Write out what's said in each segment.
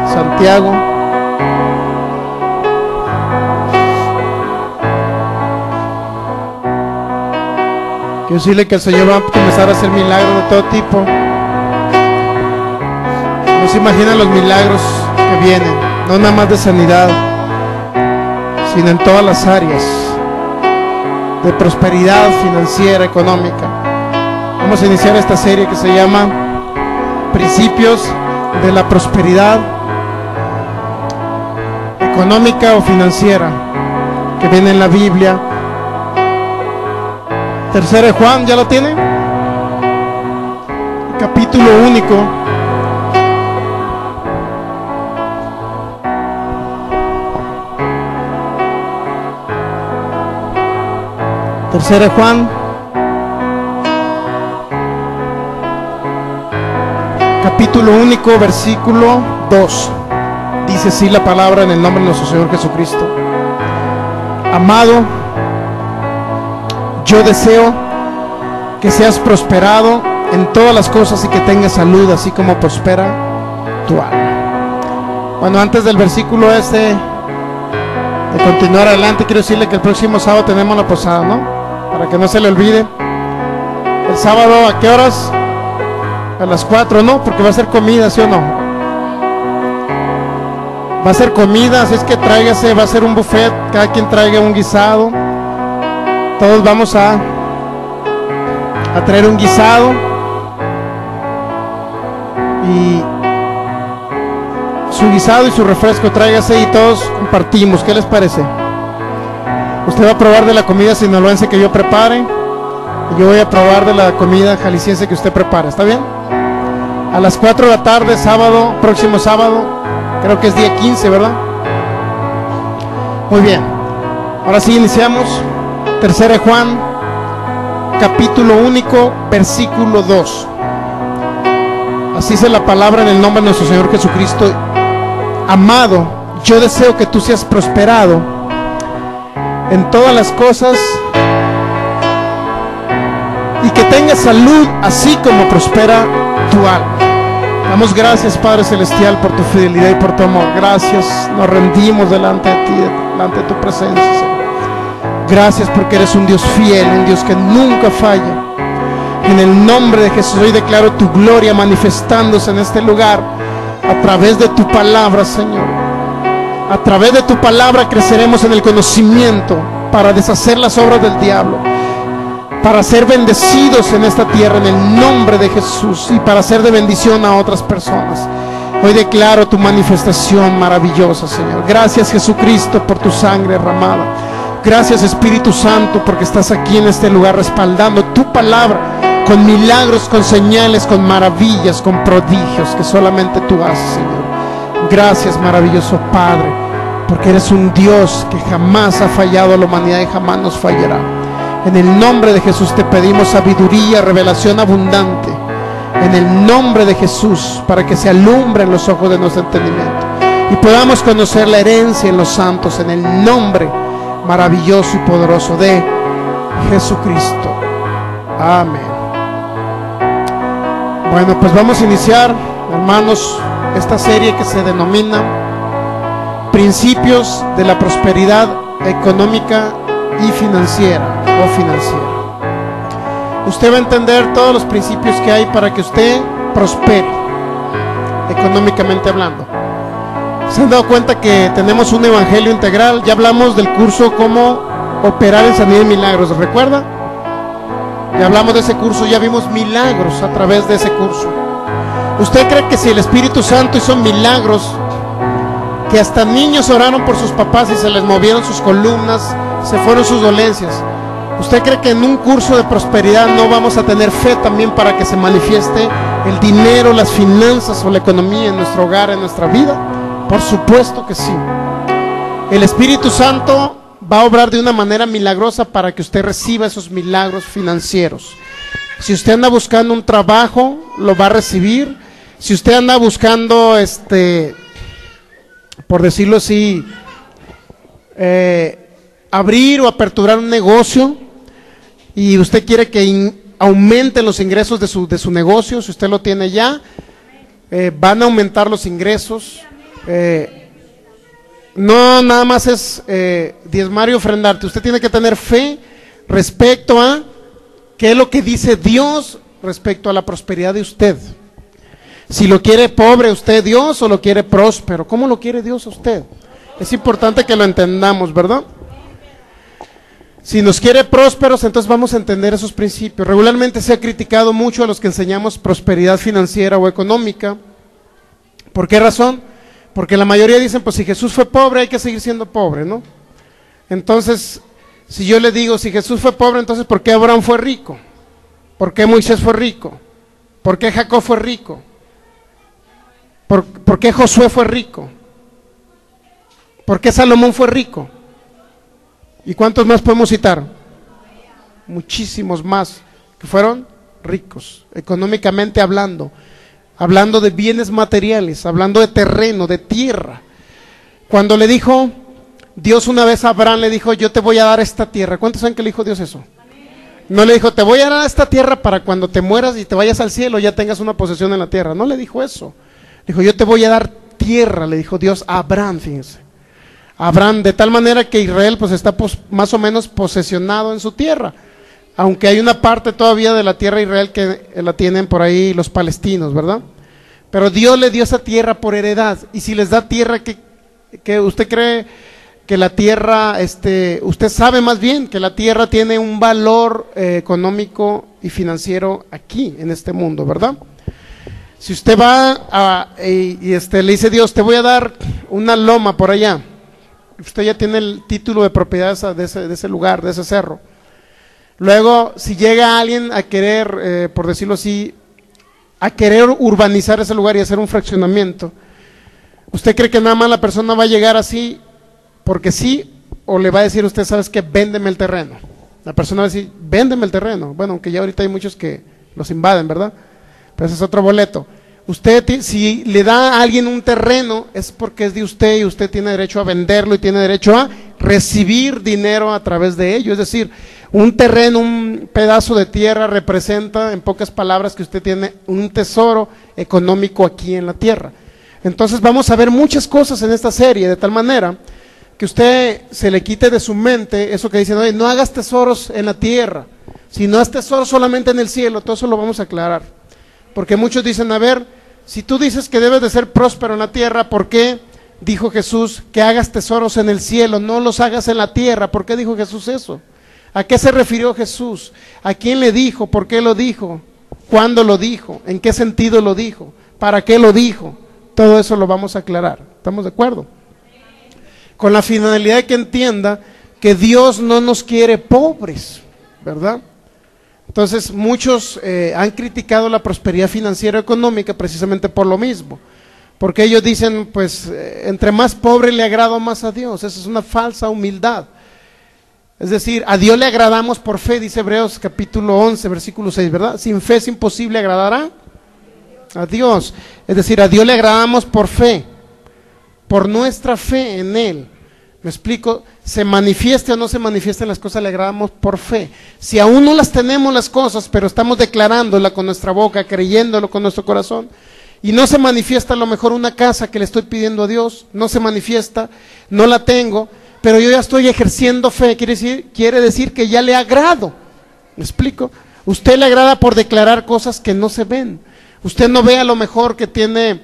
Santiago. Quiero decirle que el Señor va a comenzar a hacer milagros de todo tipo. No se imaginan los milagros que vienen, no nada más de sanidad, sino en todas las áreas de prosperidad financiera, económica. Vamos a iniciar esta serie que se llama Principios de la Prosperidad Económica o Financiera, que viene en la Biblia. Tercera de Juan, ¿ya lo tiene? Capítulo único. Tercera de Juan, capítulo único, versículo 2. Dice así la palabra en el nombre de nuestro Señor Jesucristo. Amado, yo deseo que seas prosperado en todas las cosas y que tengas salud, así como prospera tu alma. Bueno, antes del versículo de continuar adelante, quiero decirle que el próximo sábado tenemos la posada, ¿no? Para que no se le olvide. El sábado, ¿a qué horas? A las 4, ¿no? Porque va a ser comida, ¿sí o no? Va a ser comida, así es que tráigase, va a ser un buffet, cada quien traiga un guisado. Todos vamos a traer un guisado y su guisado y su refresco, tráigase y todos compartimos. ¿Qué les parece? Usted va a probar de la comida sinaloense que yo prepare y yo voy a probar de la comida jalisciense que usted prepare. ¿Está bien? A las 4 de la tarde, sábado, próximo sábado, creo que es día 15, ¿verdad? Muy bien. Ahora sí iniciamos. Tercera de Juan, capítulo único, versículo 2. Así dice la palabra en el nombre de nuestro Señor Jesucristo. Amado, yo deseo que tú seas prosperado en todas las cosas y que tengas salud, así como prospera tu alma. Damos gracias, Padre Celestial, por tu fidelidad y por tu amor. Gracias, nos rendimos delante de ti, delante de tu presencia, Señor. Gracias porque eres un Dios fiel, un Dios que nunca falla. En el nombre de Jesús hoy declaro tu gloria manifestándose en este lugar a través de tu palabra, Señor. A través de tu palabra creceremos en el conocimiento para deshacer las obras del diablo, para ser bendecidos en esta tierra en el nombre de Jesús y para ser de bendición a otras personas. Hoy declaro tu manifestación maravillosa, Señor. Gracias, Jesucristo, por tu sangre derramada. Gracias, Espíritu Santo, porque estás aquí en este lugar respaldando tu palabra con milagros, con señales, con maravillas, con prodigios que solamente tú haces, Señor. Gracias, maravilloso Padre, porque eres un Dios que jamás ha fallado a la humanidad y jamás nos fallará. En el nombre de Jesús te pedimos sabiduría, revelación abundante, en el nombre de Jesús, para que se alumbren los ojos de nuestro entendimiento y podamos conocer la herencia en los santos, en el nombre maravilloso y poderoso de Jesucristo. Amén. Bueno, pues vamos a iniciar, hermanos, esta serie que se denomina Principios de la Prosperidad Económica y Financiera o Financiera. Usted va a entender todos los principios que hay para que usted prospere económicamente hablando. ¿Se han dado cuenta que tenemos un evangelio integral? Ya hablamos del curso Cómo operar en sanidad y milagros, ¿recuerda? Ya hablamos de ese curso, ya vimos milagros a través de ese curso. ¿Usted cree que si el Espíritu Santo hizo milagros, que hasta niños oraron por sus papás y se les movieron sus columnas, se fueron sus dolencias? ¿Usted cree que en un curso de prosperidad no vamos a tener fe también para que se manifieste el dinero, las finanzas o la economía en nuestro hogar, en nuestra vida? Por supuesto que sí. El Espíritu Santo va a obrar de una manera milagrosa para que usted reciba esos milagros financieros. Si usted anda buscando un trabajo, lo va a recibir. Si usted anda buscando, por decirlo así, abrir o aperturar un negocio y usted quiere que aumenten los ingresos de su negocio, si usted lo tiene ya, van a aumentar los ingresos No nada más es diezmar y ofrendarte. Usted tiene que tener fe respecto a qué es lo que dice Dios respecto a la prosperidad de usted. Si lo quiere pobre usted Dios o lo quiere próspero. ¿Cómo lo quiere Dios a usted? Es importante que lo entendamos, ¿verdad? Si nos quiere prósperos, entonces vamos a entender esos principios. Regularmente se ha criticado mucho a los que enseñamos prosperidad financiera o económica. ¿Por qué razón? Porque la mayoría dicen, pues si Jesús fue pobre, hay que seguir siendo pobre, ¿no? Entonces, si yo le digo, si Jesús fue pobre, entonces ¿por qué Abraham fue rico? ¿Por qué Moisés fue rico? ¿Por qué Jacob fue rico? ¿Por qué Josué fue rico? ¿Por qué Salomón fue rico? ¿Y cuántos más podemos citar? Muchísimos más que fueron ricos, económicamente hablando, hablando de bienes materiales, hablando de terreno, de tierra. Cuando le dijo Dios una vez a Abraham, le dijo, yo te voy a dar esta tierra. ¿Cuántos saben que le dijo Dios eso? No le dijo, te voy a dar esta tierra para cuando te mueras y te vayas al cielo ya tengas una posesión en la tierra. No le dijo eso. Dijo, yo te voy a dar tierra, le dijo Dios a Abraham, fíjense. Abraham, de tal manera que Israel pues está más o menos posesionado en su tierra, aunque hay una parte todavía de la tierra de Israel que la tienen por ahí los palestinos, ¿verdad? Pero Dios le dio esa tierra por heredad, y si les da tierra, que usted cree que la tierra, usted sabe más bien que la tierra tiene un valor económico y financiero aquí, en este mundo, ¿verdad? Si usted va le dice Dios, te voy a dar una loma por allá, usted ya tiene el título de propiedad de ese lugar, de ese cerro. Luego, si llega alguien a querer, por decirlo así, a querer urbanizar ese lugar y hacer un fraccionamiento, ¿usted cree que nada más la persona va a llegar así porque sí? ¿O le va a decir usted, sabes qué, véndeme el terreno? La persona va a decir, véndeme el terreno. Bueno, aunque ya ahorita hay muchos que los invaden, ¿verdad? Pero ese es otro boleto. Usted, si le da a alguien un terreno, es porque es de usted y usted tiene derecho a venderlo y tiene derecho a recibir dinero a través de ello. Es decir, un terreno, un pedazo de tierra representa, en pocas palabras, que usted tiene un tesoro económico aquí en la tierra. Entonces vamos a ver muchas cosas en esta serie, de tal manera que usted se le quite de su mente eso que dicen, oye, no hagas tesoros en la tierra, sino haz tesoros solamente en el cielo. Todo eso lo vamos a aclarar. Porque muchos dicen, a ver, si tú dices que debes de ser próspero en la tierra, ¿por qué dijo Jesús que hagas tesoros en el cielo, no los hagas en la tierra? ¿Por qué dijo Jesús eso? ¿A qué se refirió Jesús? ¿A quién le dijo? ¿Por qué lo dijo? ¿Cuándo lo dijo? ¿En qué sentido lo dijo? ¿Para qué lo dijo? Todo eso lo vamos a aclarar. ¿Estamos de acuerdo? Con la finalidad de que entienda que Dios no nos quiere pobres, ¿verdad? Entonces muchos han criticado la prosperidad financiera y económica precisamente por lo mismo, porque ellos dicen, pues entre más pobre le agrado más a Dios. Esa es una falsa humildad. Es decir, a Dios le agradamos por fe, dice Hebreos capítulo 11, versículo 6, ¿verdad? Sin fe es imposible agradar a Dios. Es decir, a Dios le agradamos por fe, por nuestra fe en Él. ¿Me explico? Se manifieste o no se manifiesten las cosas, le agradamos por fe. Si aún no las tenemos las cosas, pero estamos declarándola con nuestra boca, creyéndolo con nuestro corazón, y no se manifiesta a lo mejor una casa que le estoy pidiendo a Dios, no se manifiesta, no la tengo, pero yo ya estoy ejerciendo fe, quiere decir que ya le agrado. ¿Me explico? Usted le agrada por declarar cosas que no se ven. Usted no ve a lo mejor que tiene,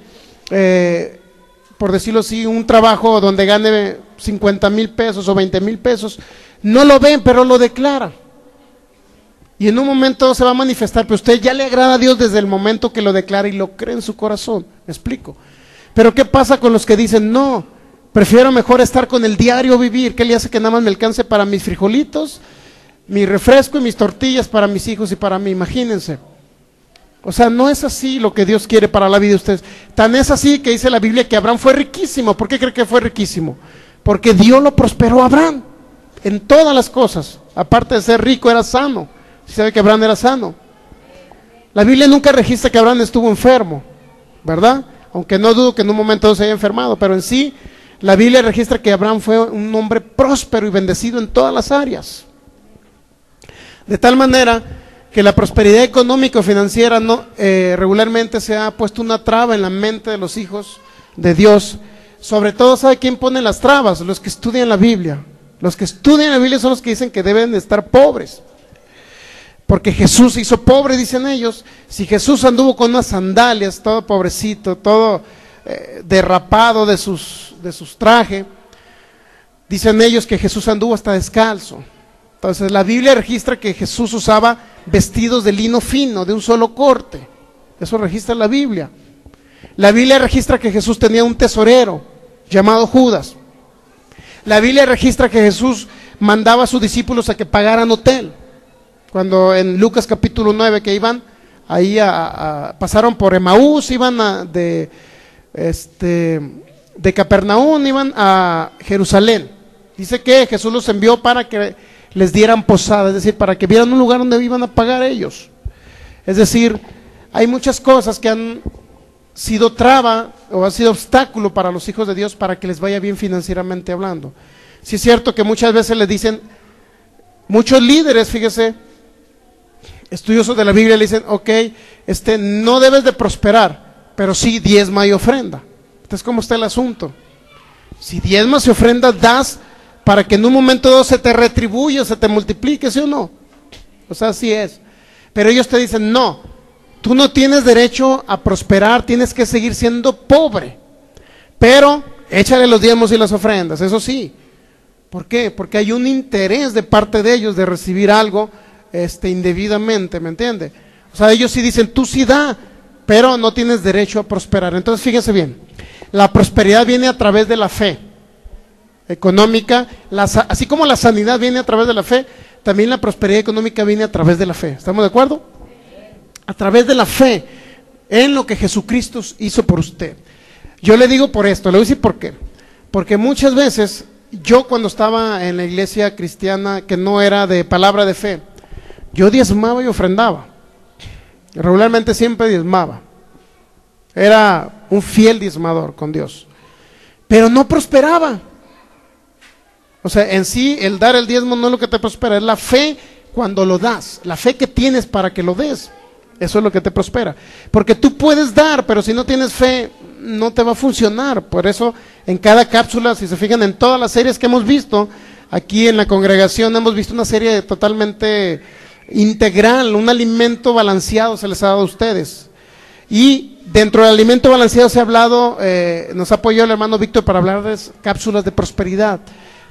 por decirlo así, un trabajo donde gane 50,000 pesos o 20,000 pesos, no lo ven, pero lo declara. Y en un momento se va a manifestar, pero usted ya le agrada a Dios desde el momento que lo declara y lo cree en su corazón. ¿Me explico? Pero ¿qué pasa con los que dicen, no, prefiero mejor estar con el diario vivir? ¿Qué le hace que nada más me alcance para mis frijolitos, mi refresco y mis tortillas para mis hijos y para mí? Imagínense. O sea, no es así lo que Dios quiere para la vida de ustedes. Tan es así que dice la Biblia que Abraham fue riquísimo. ¿Por qué cree que fue riquísimo? Porque Dios lo prosperó a Abraham en todas las cosas. Aparte de ser rico, era sano. ¿Sí sabe que Abraham era sano? La Biblia nunca registra que Abraham estuvo enfermo, ¿verdad? Aunque no dudo que en un momento se haya enfermado, pero en sí, la Biblia registra que Abraham fue un hombre próspero y bendecido en todas las áreas. De tal manera que la prosperidad económica o financiera regularmente se ha puesto una traba en la mente de los hijos de Dios, sobre todo, ¿sabe quién pone las trabas? Los que estudian la Biblia. Los que estudian la Biblia son los que dicen que deben de estar pobres. Porque Jesús se hizo pobre, dicen ellos. Si Jesús anduvo con unas sandalias, todo pobrecito, todo derrapado de sus trajes, dicen ellos que Jesús anduvo hasta descalzo. Entonces la Biblia registra que Jesús usaba vestidos de lino fino, de un solo corte. Eso registra la Biblia. La Biblia registra que Jesús tenía un tesorero llamado Judas. La Biblia registra que Jesús mandaba a sus discípulos a que pagaran hotel. Cuando en Lucas capítulo 9 que iban ahí pasaron por Emaús, iban de Capernaum, iban a Jerusalén. Dice que Jesús los envió para que les dieran posada, es decir, para que vieran un lugar donde iban a pagar ellos. Es decir, hay muchas cosas que han sido traba o han sido obstáculo para los hijos de Dios para que les vaya bien financieramente hablando. Sí es cierto que muchas veces les dicen, muchos líderes, fíjese, estudiosos de la Biblia le dicen, ok, no debes de prosperar, pero sí diezma y ofrenda. Entonces, ¿cómo está el asunto? Si diezmas y ofrendas das para que en un momento dado se te retribuya, se te multiplique, ¿sí o no? O sea, así es. Pero ellos te dicen, no, tú no tienes derecho a prosperar, tienes que seguir siendo pobre, pero échale los diezmos y las ofrendas, eso sí. ¿Por qué? Porque hay un interés de parte de ellos de recibir algo indebidamente, ¿me entiende? O sea, ellos sí dicen, tú sí da, pero no tienes derecho a prosperar. Entonces, fíjese bien, la prosperidad viene a través de la fe económica, así como la sanidad viene a través de la fe, también la prosperidad económica viene a través de la fe. ¿Estamos de acuerdo? A través de la fe en lo que Jesucristo hizo por usted. Yo le digo por esto, le voy a decir por qué. Porque muchas veces, yo cuando estaba en la iglesia cristiana que no era de palabra de fe, yo diezmaba y ofrendaba. Regularmente siempre diezmaba. Era un fiel diezmador con Dios. Pero no prosperaba. O sea, en sí, el dar el diezmo no es lo que te prospera, es la fe cuando lo das. La fe que tienes para que lo des. Eso es lo que te prospera. Porque tú puedes dar, pero si no tienes fe, no te va a funcionar. Por eso, en cada cápsula, si se fijan en todas las series que hemos visto, aquí en la congregación hemos visto una serie totalmente integral, un alimento balanceado se les ha dado a ustedes. Y dentro del alimento balanceado se ha hablado, nos ha apoyado el hermano Víctor para hablar de cápsulas de prosperidad.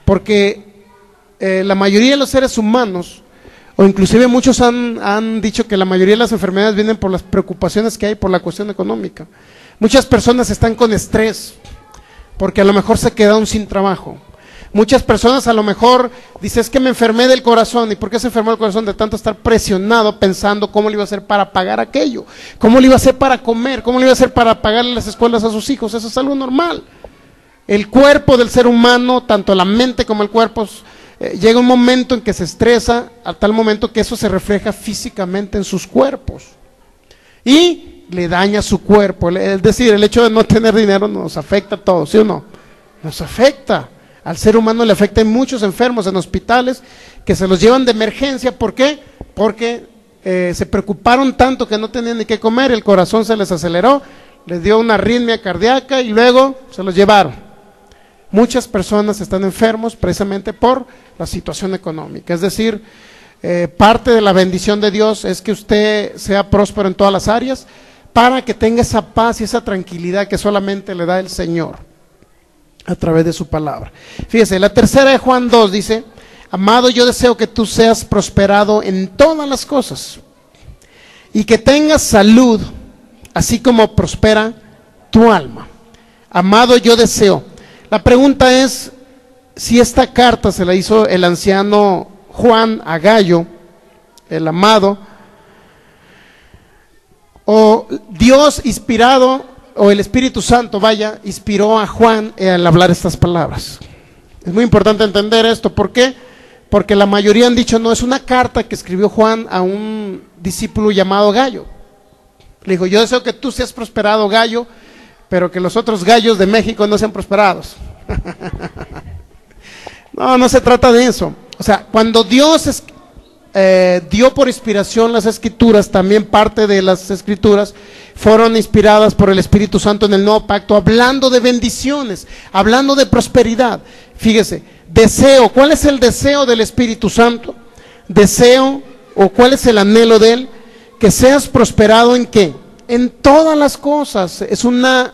Porque la mayoría de los seres humanos, o inclusive muchos han dicho que la mayoría de las enfermedades vienen por las preocupaciones que hay por la cuestión económica. Muchas personas están con estrés, porque a lo mejor se quedaron sin trabajo. Muchas personas a lo mejor dicen, es que me enfermé del corazón. ¿Y por qué se enfermó el corazón? De tanto estar presionado pensando cómo le iba a hacer para pagar aquello, cómo le iba a hacer para comer, cómo le iba a hacer para pagarle las escuelas a sus hijos. Eso es algo normal. El cuerpo del ser humano, tanto la mente como el cuerpo, llega un momento en que se estresa, a tal momento que eso se refleja físicamente en sus cuerpos y le daña su cuerpo. Es decir, el hecho de no tener dinero nos afecta a todos, ¿sí o no? Nos afecta. Al ser humano le afecta. Hay muchos enfermos en hospitales que se los llevan de emergencia. ¿Por qué? Porque se preocuparon tanto que no tenían ni qué comer, el corazón se les aceleró, les dio una arritmia cardíaca y luego se los llevaron. Muchas personas están enfermos precisamente por la situación económica. Es decir, parte de la bendición de Dios es que usted sea próspero en todas las áreas para que tenga esa paz y esa tranquilidad que solamente le da el Señor a través de su palabra. Fíjese, la tercera de Juan 2 dice, amado, yo deseo que tú seas prosperado en todas las cosas y que tengas salud, así como prospera tu alma. Amado, yo deseo. La pregunta es si esta carta se la hizo el anciano Juan a Gallo, el amado, o Dios inspirado, o el Espíritu Santo, inspiró a Juan al hablar estas palabras. Es muy importante entender esto. ¿Por qué? Porque la mayoría han dicho, no, es una carta que escribió Juan a un discípulo llamado Gallo. Le dijo, yo deseo que tú seas prosperado, Gallo, pero que los otros gallos de México no sean prosperados. No se trata de eso. O sea, cuando Dios dio por inspiración las escrituras, también parte de las escrituras fueron inspiradas por el Espíritu Santo en el Nuevo Pacto, hablando de bendiciones, hablando de prosperidad. Fíjese, deseo, ¿cuál es el deseo del Espíritu Santo? Deseo, o ¿cuál es el anhelo de él? Que seas prosperado ¿en qué? En todas las cosas. Es una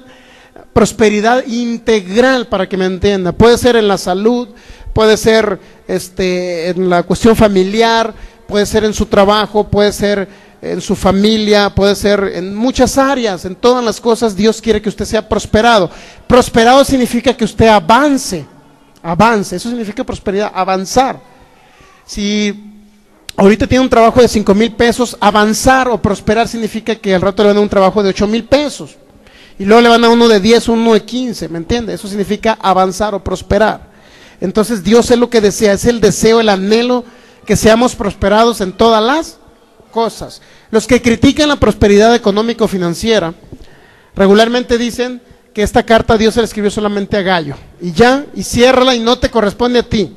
prosperidad integral, para que me entienda. Puede ser en la salud, puede ser en la cuestión familiar, puede ser en su trabajo, puede ser en su familia, puede ser en muchas áreas, en todas las cosas. Dios quiere que usted sea prosperado. Prosperado significa que usted avance, eso significa prosperidad, avanzar. Si ahorita tiene un trabajo de 5,000 pesos, avanzar o prosperar significa que al rato le van a dar un trabajo de 8,000 pesos, y luego le van a uno de 10, uno de 15, ¿me entiende? Eso significa avanzar o prosperar. Entonces Dios es lo que desea, es el deseo, el anhelo, que seamos prosperados en todas las cosas. Los que critican la prosperidad económico-financiera regularmente dicen que esta carta Dios se la escribió solamente a Gallo, y ya, y ciérrala, y no te corresponde a ti.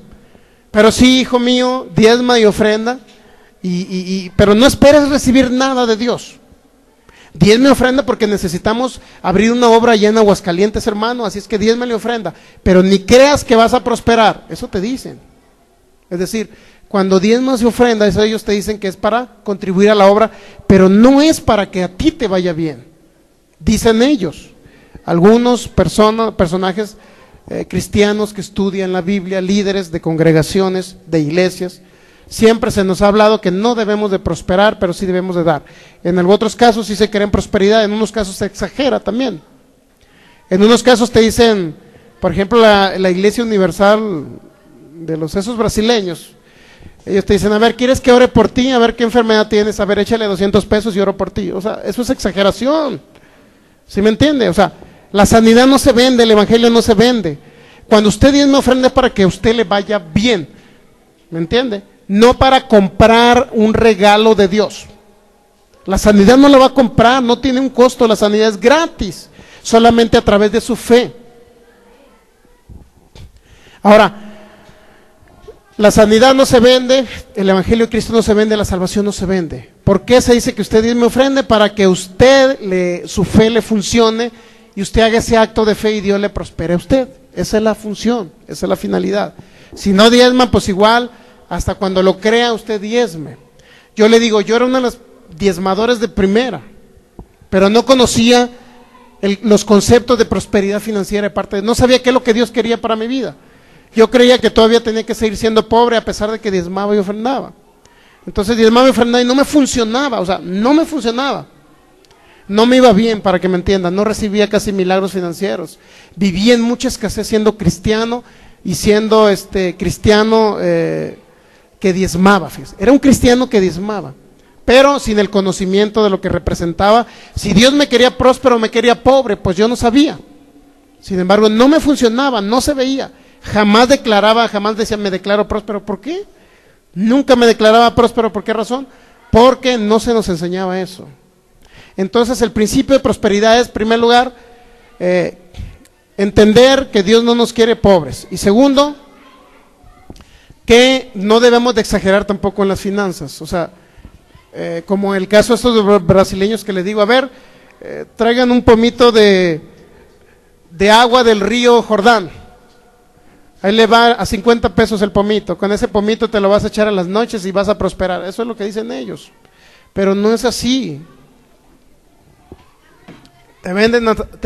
Pero sí, hijo mío, diezma y ofrenda, pero no esperes recibir nada de Dios. Diezma y ofrenda porque necesitamos abrir una obra allá en Aguascalientes, hermano, así es que diezma y ofrenda, pero ni creas que vas a prosperar, eso te dicen. Es decir, cuando diezmas y ofrendas, ellos te dicen que es para contribuir a la obra, pero no es para que a ti te vaya bien, dicen ellos. Algunos personajes cristianos que estudian la Biblia, líderes de congregaciones, de iglesias, siempre se nos ha hablado que no debemos de prosperar, pero sí debemos de dar. En otros casos sí se creen prosperidad, en unos casos se exagera también. En unos casos te dicen, por ejemplo, la Iglesia Universal de esos brasileños, ellos te dicen, a ver, ¿quieres que ore por ti? A ver qué enfermedad tienes, a ver, échale 200 pesos y oro por ti. O sea, eso es exageración, ¿sí me entiende? O sea, la sanidad no se vende, el evangelio no se vende. Cuando usted diezma ofrenda es para que a usted le vaya bien, ¿me entiende? No para comprar un regalo de Dios. La sanidad no la va a comprar, no tiene un costo, la sanidad es gratis, solamente a través de su fe. Ahora, la sanidad no se vende, el evangelio de Cristo no se vende, la salvación no se vende. ¿Por qué se dice que usted diezme ofrende? Para que su fe le funcione y usted haga ese acto de fe y Dios le prospere a usted. Esa es la función, esa es la finalidad. Si no diezma, pues igual, hasta cuando lo crea usted diezme. Yo le digo, yo era uno de los diezmadores de primera, pero no conocía los conceptos de prosperidad financiera de parte de, no sabía qué es lo que Dios quería para mi vida. Yo creía que todavía tenía que seguir siendo pobre a pesar de que diezmaba y ofrendaba. Entonces diezmaba y ofrendaba y no me funcionaba, o sea, no me funcionaba. No me iba bien, para que me entiendan, no recibía casi milagros financieros. Vivía en mucha escasez siendo cristiano y siendo cristiano que diezmaba, fíjese. Era un cristiano que diezmaba, pero sin el conocimiento de lo que representaba. Si Dios me quería próspero o me quería pobre, pues yo no sabía. Sin embargo, no me funcionaba, no se veía. Jamás declaraba, jamás decía, me declaro próspero. ¿Por qué? Nunca me declaraba próspero. ¿Por qué razón? Porque no se nos enseñaba eso. Entonces el principio de prosperidad es, en primer lugar, entender que Dios no nos quiere pobres. Y segundo, que no debemos de exagerar tampoco en las finanzas. O sea, como el caso de estos brasileños que les digo, a ver, traigan un pomito de agua del río Jordán. Ahí le va a 50 pesos el pomito. Con ese pomito te lo vas a echar a las noches y vas a prosperar. Eso es lo que dicen ellos. Pero no es así. Te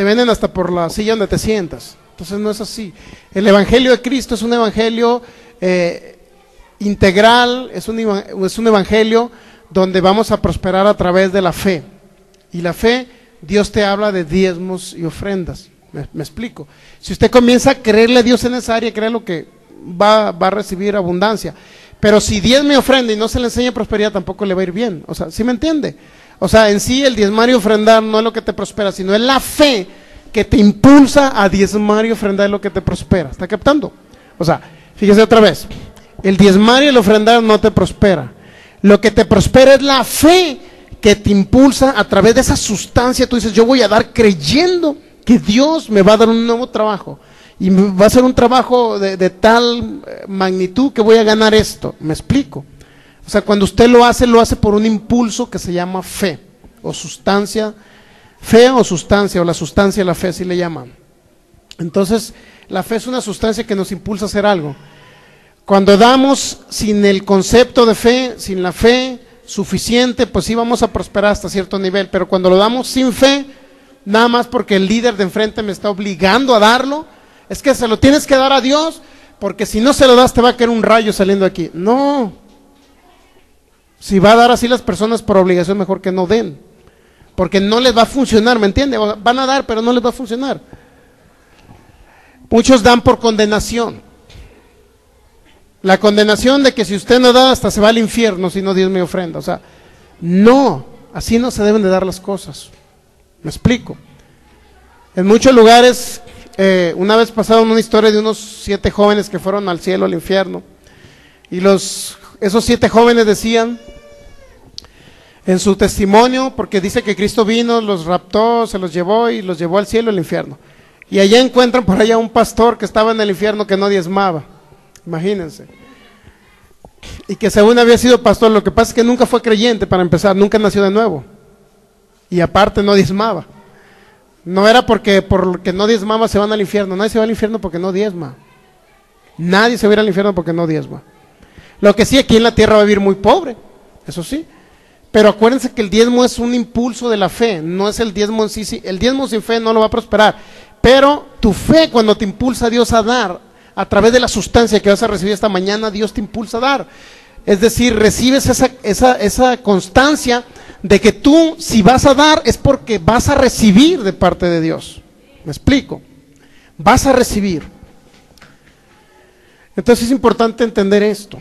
venden hasta por la silla donde te sientas. Entonces no es así. El evangelio de Cristo es un evangelio integral, es un evangelio donde vamos a prosperar a través de la fe. Y la fe, Dios te habla de diezmos y ofrendas. Me explico. Si usted comienza a creerle a Dios en esa área, créalo que va a recibir abundancia. Pero si diezma y ofrenda y no se le enseña prosperidad, tampoco le va a ir bien. O sea, ¿sí me entiende? O sea, en sí el diezmar y ofrendar no es lo que te prospera, sino es la fe que te impulsa a diezmar y ofrendar, es lo que te prospera. ¿Está captando? O sea, fíjese otra vez, el diezmar y el ofrendar no te prospera. Lo que te prospera es la fe que te impulsa a través de esa sustancia. Tú dices, yo voy a dar creyendo que Dios me va a dar un nuevo trabajo. Y va a ser un trabajo de tal magnitud que voy a ganar esto. ¿Me explico? O sea, cuando usted lo hace por un impulso que se llama fe o sustancia Fe o sustancia, o la sustancia de la fe, así le llaman. Entonces, la fe es una sustancia que nos impulsa a hacer algo. Cuando damos sin el concepto de fe, sin la fe suficiente, pues sí vamos a prosperar hasta cierto nivel, pero cuando lo damos sin fe, nada más porque el líder de enfrente me está obligando a darlo, es que se lo tienes que dar a Dios, porque si no se lo das te va a caer un rayo saliendo aquí. No, si va a dar así las personas por obligación, mejor que no den, porque no les va a funcionar, ¿me entiende? Van a dar, pero no les va a funcionar. Muchos dan por condenación. La condenación de que si usted no da, hasta se va al infierno si no Dios me ofrenda. O sea, no, así no se deben de dar las cosas. ¿Me explico? En muchos lugares, una vez pasaron una historia de unos 7 jóvenes que fueron al cielo, al infierno. Y esos 7 jóvenes decían en su testimonio, porque dice que Cristo vino, los raptó, se los llevó y los llevó al cielo y al infierno. Y allá encuentran por allá un pastor que estaba en el infierno que no diezmaba. Imagínense. Y que según había sido pastor, lo que pasa es que nunca fue creyente para empezar, nunca nació de nuevo. Y aparte no diezmaba. No era porque no diezmaba se van al infierno. Nadie se va al infierno porque no diezma. Nadie se va a ir al infierno porque no diezma. Lo que sí, aquí en la tierra va a vivir muy pobre, eso sí. Pero acuérdense que el diezmo es un impulso de la fe, no es el diezmo en sí. El diezmo sin fe no lo va a prosperar. Pero tu fe, cuando te impulsa a Dios a dar, a través de la sustancia que vas a recibir esta mañana, Dios te impulsa a dar. Es decir, recibes esa constancia de que tú, si vas a dar, es porque vas a recibir de parte de Dios. ¿Me explico? Vas a recibir. Entonces es importante entender esto.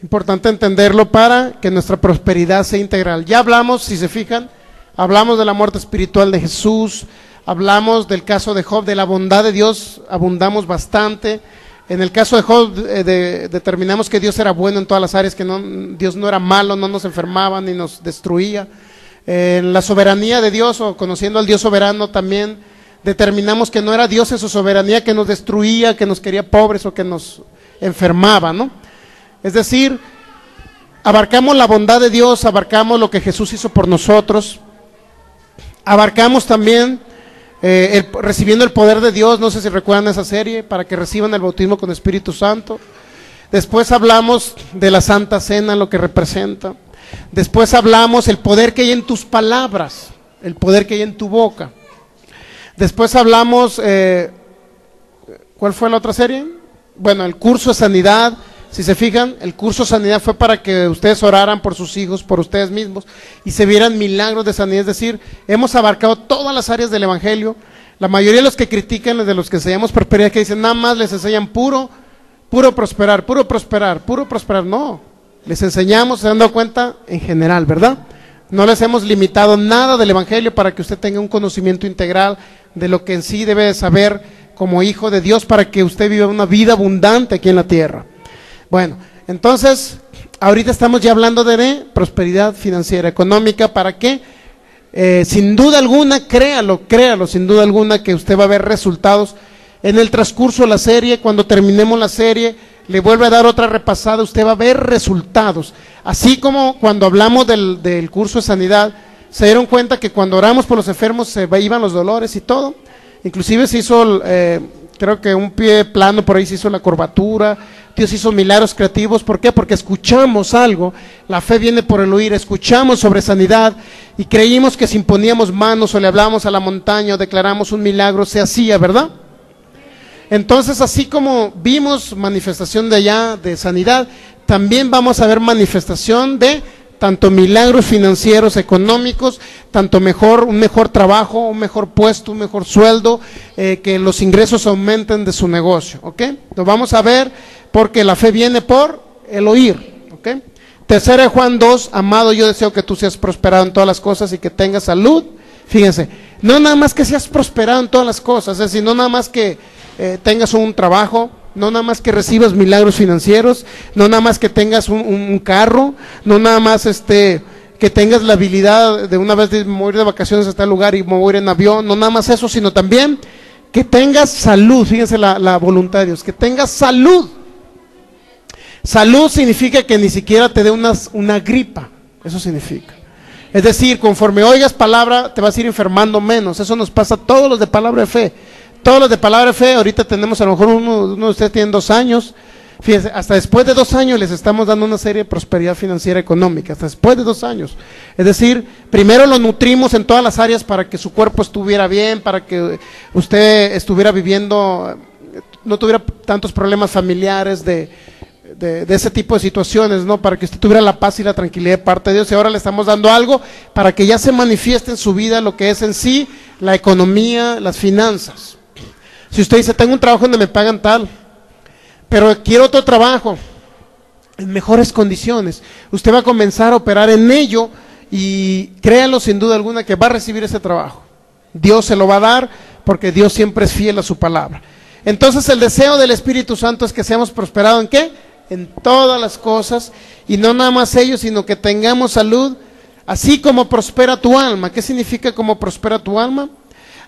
Importante entenderlo para que nuestra prosperidad sea integral. Ya hablamos, si se fijan, hablamos de la muerte espiritual de Jesús, hablamos del caso de Job, de la bondad de Dios, abundamos bastante. En el caso de Job determinamos que Dios era bueno en todas las áreas, que Dios no era malo, no nos enfermaba ni nos destruía. En la soberanía de Dios, o conociendo al Dios soberano, también determinamos que no era Dios en su soberanía que nos destruía, que nos quería pobres o que nos enfermaba, ¿no? Es decir, abarcamos la bondad de Dios, abarcamos lo que Jesús hizo por nosotros, abarcamos también recibiendo el poder de Dios, no sé si recuerdan esa serie, para que reciban el bautismo con Espíritu Santo. Después hablamos de la Santa Cena, lo que representa. Después hablamos el poder que hay en tus palabras, el poder que hay en tu boca. Después hablamos, ¿cuál fue la otra serie? Bueno, el curso de sanidad. Si se fijan, el curso de sanidad fue para que ustedes oraran por sus hijos, por ustedes mismos, y se vieran milagros de sanidad. Es decir, hemos abarcado todas las áreas del evangelio. La mayoría de los que critican, de los que enseñamos prosperidad, que dicen nada más les enseñan puro prosperar, puro prosperar, puro prosperar. No, les enseñamos, se han dado cuenta, en general, ¿verdad? No les hemos limitado nada del evangelio para que usted tenga un conocimiento integral de lo que en sí debe saber como hijo de Dios, para que usted viva una vida abundante aquí en la tierra. Bueno, entonces, ahorita estamos ya hablando de prosperidad financiera, económica, ¿para qué? Sin duda alguna, créalo, sin duda alguna que usted va a ver resultados en el transcurso de la serie. Cuando terminemos la serie, le vuelve a dar otra repasada, usted va a ver resultados. Así como cuando hablamos del curso de sanidad, se dieron cuenta que cuando oramos por los enfermos se iban los dolores y todo. Inclusive se hizo, creo que un pie plano por ahí se hizo la curvatura. Dios hizo milagros creativos. ¿Por qué? Porque escuchamos algo. La fe viene por el oír. Escuchamos sobre sanidad y creímos que si imponíamos manos o le hablábamos a la montaña o declaramos un milagro, se hacía, ¿verdad? Entonces, así como vimos manifestación de allá de sanidad, también vamos a ver manifestación de tanto milagros financieros, económicos, tanto un mejor trabajo, un mejor puesto, un mejor sueldo, que los ingresos aumenten de su negocio, ¿ok? Lo vamos a ver porque la fe viene por el oír, ¿ok? Tercera de Juan 2, amado, yo deseo que tú seas prosperado en todas las cosas y que tengas salud. Fíjense, no nada más que seas prosperado en todas las cosas, es decir, no nada más que tengas un trabajo, no nada más que recibas milagros financieros, no nada más que tengas un carro, no nada más que tengas la habilidad de una vez de mover de vacaciones a tal lugar y mover en avión, no nada más eso, sino también que tengas salud. Fíjense la voluntad de Dios, que tengas salud. Salud significa que ni siquiera te dé una gripa, eso significa. Es decir, conforme oigas palabra, te vas a ir enfermando menos. Eso nos pasa a todos los de palabra de fe. Todos los de palabra de fe, ahorita tenemos a lo mejor uno de ustedes tienen 2 años. Fíjense, hasta después de 2 años les estamos dando una serie de prosperidad financiera económica, hasta después de 2 años. Es decir, primero lo nutrimos en todas las áreas para que su cuerpo estuviera bien, para que usted estuviera viviendo, no tuviera tantos problemas familiares de ese tipo de situaciones, ¿no? Para que usted tuviera la paz y la tranquilidad de parte de Dios, y ahora le estamos dando algo para que ya se manifieste en su vida lo que es en sí la economía, las finanzas. Si usted dice, tengo un trabajo donde me pagan tal, pero quiero otro trabajo en mejores condiciones, usted va a comenzar a operar en ello y créalo sin duda alguna que va a recibir ese trabajo. Dios se lo va a dar porque Dios siempre es fiel a su palabra. Entonces el deseo del Espíritu Santo es que seamos prosperados ¿en qué? En todas las cosas, y no nada más ello, sino que tengamos salud, así como prospera tu alma. ¿Qué significa como prospera tu alma?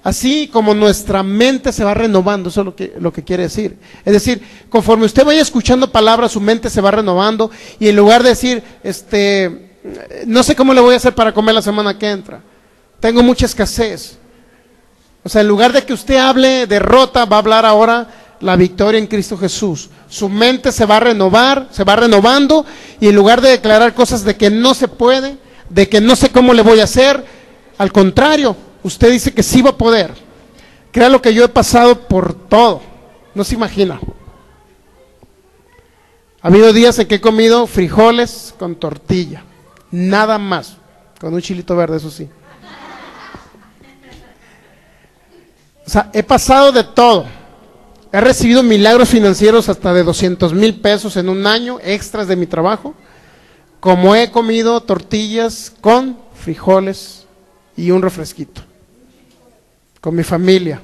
Así como nuestra mente se va renovando, eso es lo que quiere decir. Es decir, conforme usted vaya escuchando palabras, su mente se va renovando, y en lugar de decir, no sé cómo le voy a hacer para comer la semana que entra, tengo mucha escasez. O sea, en lugar de que usted hable derrota, va a hablar ahora la victoria en Cristo Jesús. Su mente se va a renovar, se va renovando, y en lugar de declarar cosas de que no se puede, de que no sé cómo le voy a hacer, al contrario, usted dice que sí va a poder. Créalo que yo he pasado por todo, no se imagina. Ha habido días en que he comido frijoles con tortilla, nada más, con un chilito verde, eso sí. O sea, he pasado de todo. He recibido milagros financieros hasta de 200,000 pesos en un año, extras de mi trabajo, como he comido tortillas con frijoles y un refresquito, con mi familia.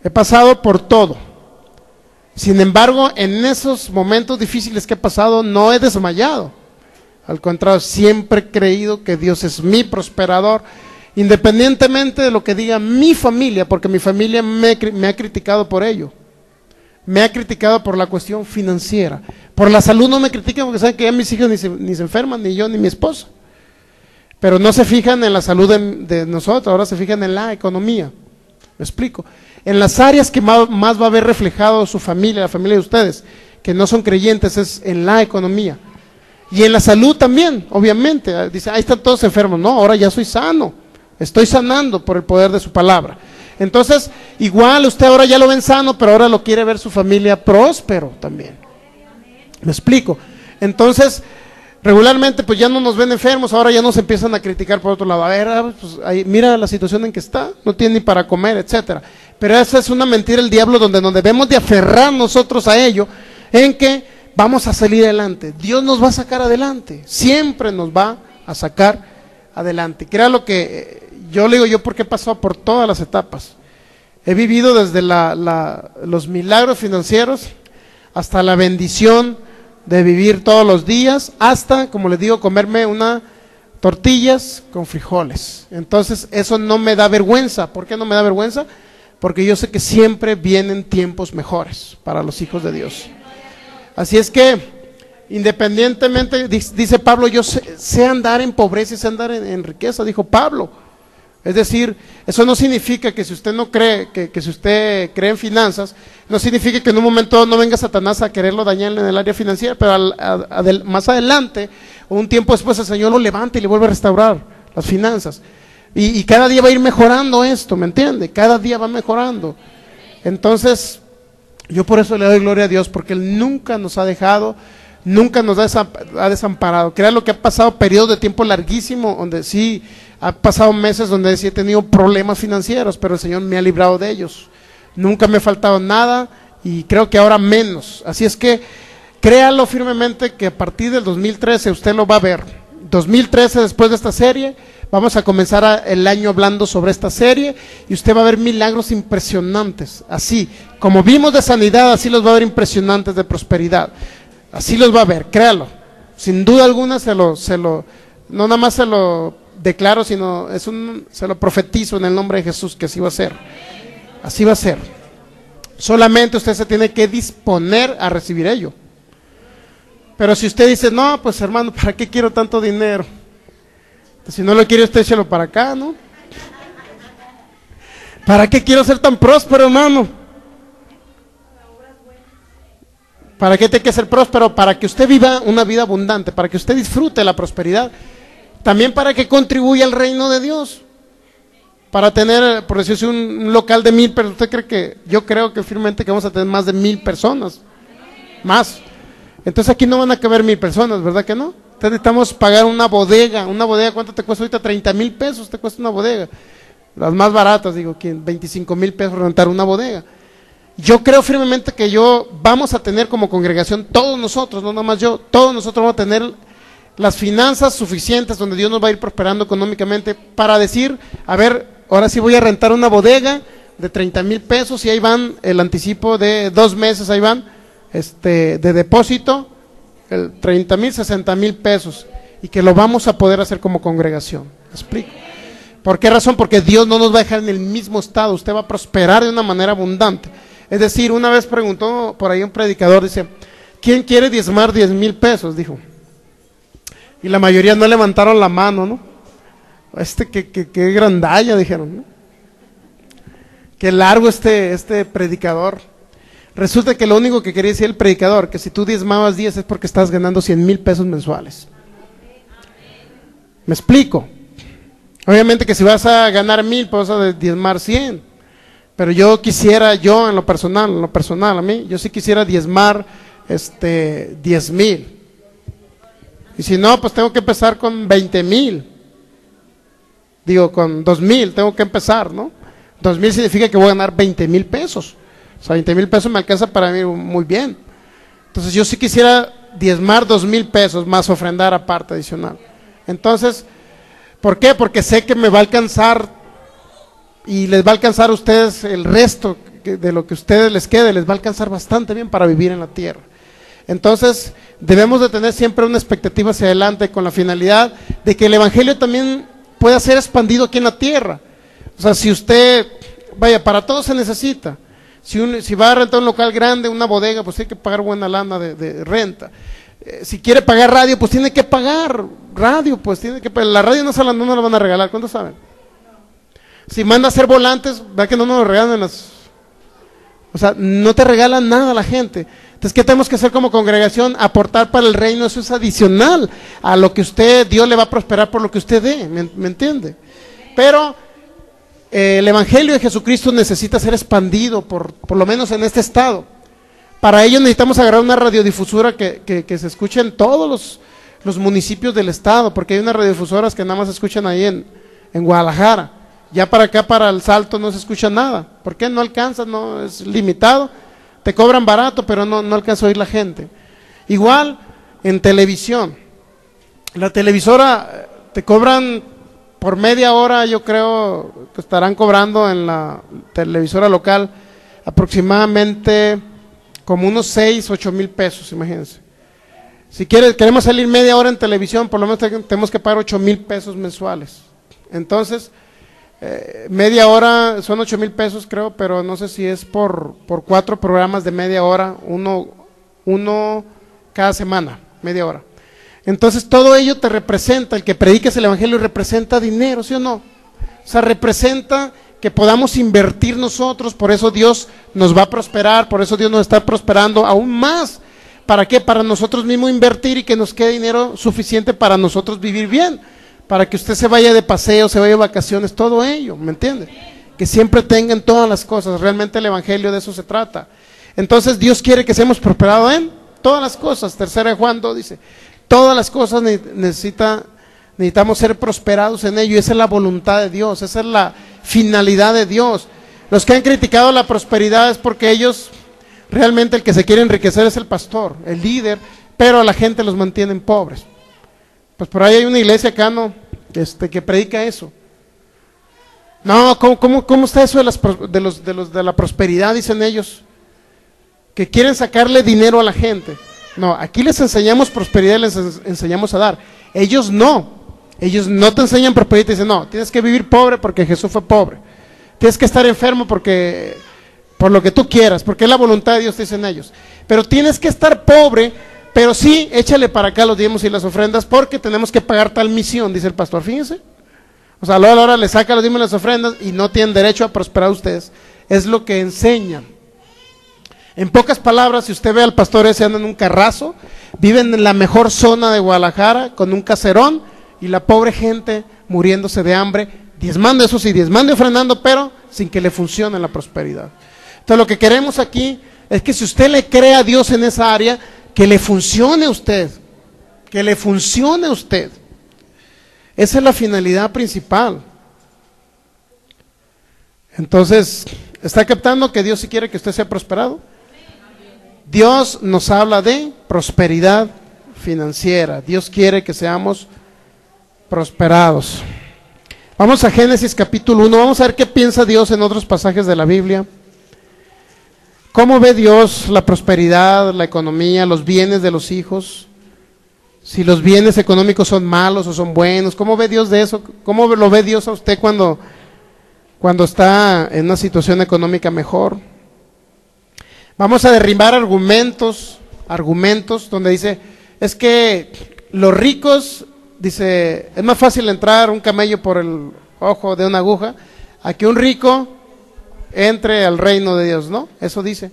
He pasado por todo. Sin embargo, en esos momentos difíciles que he pasado, no he desmayado. Al contrario, siempre he creído que Dios es mi prosperador, independientemente de lo que diga mi familia, porque mi familia me ha criticado por ello. Me ha criticado por la cuestión financiera. Por la salud no me critican, porque saben que ya mis hijos ni se enferman, ni yo ni mi esposa. Pero no se fijan en la salud de nosotros, ahora se fijan en la economía. ¿Me explico? En las áreas que más va a haber reflejado su familia, la familia de ustedes, que no son creyentes, es en la economía. Y en la salud también, obviamente. Dice, ahí están todos enfermos. No, ahora ya soy sano. Estoy sanando por el poder de su palabra. Entonces, igual usted ahora ya lo ven sano, pero ahora lo quiere ver su familia próspero también. ¿Me explico? Entonces, regularmente pues ya no nos ven enfermos, ahora ya nos empiezan a criticar por otro lado. A ver, pues, ahí, mira la situación en que está, no tiene ni para comer, etcétera. Pero esa es una mentira del diablo, donde nos debemos de aferrar nosotros a ello, en que vamos a salir adelante. Dios nos va a sacar adelante, siempre nos va a sacar adelante. Crea lo que yo le digo, yo porque he pasado por todas las etapas. He vivido desde los milagros financieros hasta la bendición de vivir todos los días, hasta, como les digo, comerme una tortillas con frijoles. Entonces eso no me da vergüenza. ¿Por qué no me da vergüenza? Porque yo sé que siempre vienen tiempos mejores para los hijos de Dios. Así es que, independientemente, dice Pablo, yo sé andar en pobreza y sé andar en riqueza, dijo Pablo. Es decir, eso no significa que si usted no cree, que si usted cree en finanzas, no significa que en un momento no venga Satanás a quererlo dañar en el área financiera, pero más adelante, o un tiempo después, el Señor lo levanta y le vuelve a restaurar las finanzas. Y cada día va a ir mejorando esto, ¿me entiende? Cada día va mejorando. Entonces, yo por eso le doy gloria a Dios, porque Él nunca nos ha dejado, nunca nos ha desamparado. Crea lo que ha pasado periodos de tiempo larguísimo, donde sí ha pasado meses donde sí he tenido problemas financieros, pero el Señor me ha librado de ellos. Nunca me ha faltado nada, y creo que ahora menos. Así es que créalo firmemente que a partir del 2013 usted lo va a ver. 2013, después de esta serie, vamos a comenzar el año hablando sobre esta serie, y usted va a ver milagros impresionantes. Así como vimos de sanidad, así los va a ver impresionantes de prosperidad. Así los va a ver, créalo. Sin duda alguna no nada más se lo declaro, sino se lo profetizo en el nombre de Jesús que así va a ser. Así va a ser. Solamente usted se tiene que disponer a recibir ello. Pero si usted dice, no, pues hermano, ¿para qué quiero tanto dinero? Si no lo quiere usted, échelo para acá, ¿no? ¿Para qué quiero ser tan próspero, hermano? ¿Para qué tiene que ser próspero? Para que usted viva una vida abundante, para que usted disfrute la prosperidad. También para que contribuya al reino de Dios. Para tener, por decirse, un local de 1000 personas. ¿Usted cree que? Yo creo que firmemente que vamos a tener más de 1000 personas. Más. Entonces aquí no van a caber 1000 personas, ¿verdad que no? Entonces necesitamos pagar una bodega. Una bodega, ¿cuánto te cuesta ahorita? 30,000 pesos te cuesta una bodega. Las más baratas, digo, 25,000 pesos rentar una bodega. Yo creo firmemente que vamos a tener como congregación, todos nosotros, no nada más yo, todos nosotros vamos a tener las finanzas suficientes donde Dios nos va a ir prosperando económicamente para decir, a ver, ahora sí voy a rentar una bodega de 30,000 pesos y ahí van el anticipo de 2 meses, ahí van de depósito, el 30,000, 60,000 pesos, y que lo vamos a poder hacer como congregación. ¿Me explico? ¿Por qué razón? Porque Dios no nos va a dejar en el mismo estado, usted va a prosperar de una manera abundante. Es decir, una vez preguntó por ahí un predicador, dice, ¿quién quiere diezmar 10,000 pesos? Dijo. Y la mayoría no levantaron la mano, ¿no? Qué grandalla, dijeron, ¿no? Qué largo este predicador. Resulta que lo único que quería decir el predicador, que si tú diezmabas 10 es porque estás ganando 100,000 pesos mensuales. ¿Me explico? Obviamente que si vas a ganar 1000, pues vas a diezmar 100. Pero yo quisiera, en lo personal, a mí, yo sí quisiera diezmar 10,000. Y si no, pues tengo que empezar con 20,000. Digo, con 2,000 tengo que empezar, ¿no? 2,000 significa que voy a ganar 20,000 pesos. O sea, 20,000 pesos me alcanza para mí muy bien. Entonces yo sí quisiera diezmar 2,000 pesos más ofrendar aparte adicional. Entonces, ¿por qué? Porque sé que me va a alcanzar y les va a alcanzar a ustedes el resto de lo que a ustedes les quede, les va a alcanzar bastante bien para vivir en la tierra. Entonces, debemos de tener siempre una expectativa hacia adelante con la finalidad de que el evangelio también pueda ser expandido aquí en la tierra. O sea, si usted, para todo se necesita. Si va a rentar un local grande, una bodega, pues tiene que pagar buena lana de renta. Si quiere pagar radio, pues tiene que pagar radio, pues tiene que pagar. La radio no la van a regalar, ¿cuántos saben? Si manda a hacer volantes, ¿verdad que no nos regalan o sea, no te regalan nada a la gente? Entonces, ¿qué tenemos que hacer como congregación? Aportar para el reino, eso es adicional a lo que Dios le va a prosperar por lo que usted dé, ¿me entiende? Pero el evangelio de Jesucristo necesita ser expandido, por lo menos en este estado. Para ello necesitamos agarrar una radiodifusora que se escuche en todos los municipios del estado, porque hay unas radiodifusoras que nada más se escuchan ahí en Guadalajara. Ya para acá, para el Salto, no se escucha nada. ¿Por qué? No alcanza, no es limitado. Te cobran barato, pero no alcanza a oír la gente. Igual en televisión. La televisora te cobran por media hora, yo creo que estarán cobrando en la televisora local aproximadamente como unos 6,000-8,000 pesos, imagínense. Si queremos salir media hora en televisión, por lo menos tenemos que pagar 8,000 pesos mensuales. Entonces, media hora son 8,000 pesos, creo, pero no sé si es por 4 programas de media hora, uno cada semana, media hora. Entonces todo ello te representa, el que prediques el evangelio representa dinero, ¿sí o no? O sea, representa que podamos invertir nosotros, por eso Dios nos va a prosperar, por eso Dios nos está prosperando aún más. ¿Para qué? Para nosotros mismos invertir y que nos quede dinero suficiente para nosotros vivir bien, para que usted se vaya de paseo, se vaya de vacaciones, todo ello, ¿me entiende? Que siempre tengan todas las cosas, realmente el evangelio de eso se trata. Entonces Dios quiere que seamos prosperados en todas las cosas. 3 Juan 2 dice, todas las cosas necesitamos ser prosperados en ello, y esa es la voluntad de Dios, esa es la finalidad de Dios. Los que han criticado la prosperidad es porque ellos, realmente el que se quiere enriquecer es el pastor, el líder, pero a la gente los mantienen pobres. Pues por ahí hay una iglesia acá, ¿no? Que predica eso. No, ¿cómo está eso de la prosperidad? Dicen ellos, que quieren sacarle dinero a la gente. No, aquí les enseñamos prosperidad y les enseñamos a dar. Ellos no te enseñan prosperidad y te dicen, no, tienes que vivir pobre porque Jesús fue pobre. Tienes que estar enfermo por lo que tú quieras, porque es la voluntad de Dios, dicen ellos. Pero tienes que estar pobre pero sí, échale para acá los diezmos y las ofrendas porque tenemos que pagar tal misión, dice el pastor, fíjense. O sea, luego a la hora le saca los diezmos y las ofrendas y no tienen derecho a prosperar ustedes. Es lo que enseñan. En pocas palabras, si usted ve al pastor ese anda en un carrazo, viven en la mejor zona de Guadalajara con un caserón y la pobre gente muriéndose de hambre, diezmando, eso sí, diezmando y ofrendando, pero sin que le funcione la prosperidad. Entonces lo que queremos aquí es que si usted le cree a Dios en esa área, que le funcione a usted, que le funcione a usted. Esa es la finalidad principal. Entonces, ¿está captando que Dios sí quiere que usted sea prosperado? Dios nos habla de prosperidad financiera. Dios quiere que seamos prosperados. Vamos a Génesis capítulo 1. Vamos a ver qué piensa Dios en otros pasajes de la Biblia. ¿Cómo ve Dios la prosperidad, la economía, los bienes de los hijos? Si los bienes económicos son malos o son buenos. ¿Cómo ve Dios de eso? ¿Cómo lo ve Dios a usted cuando está en una situación económica mejor? Vamos a derribar argumentos donde dice, es que los ricos, dice, es más fácil entrar un camello por el ojo de una aguja a que un rico entre al reino de Dios, ¿no? Eso dice.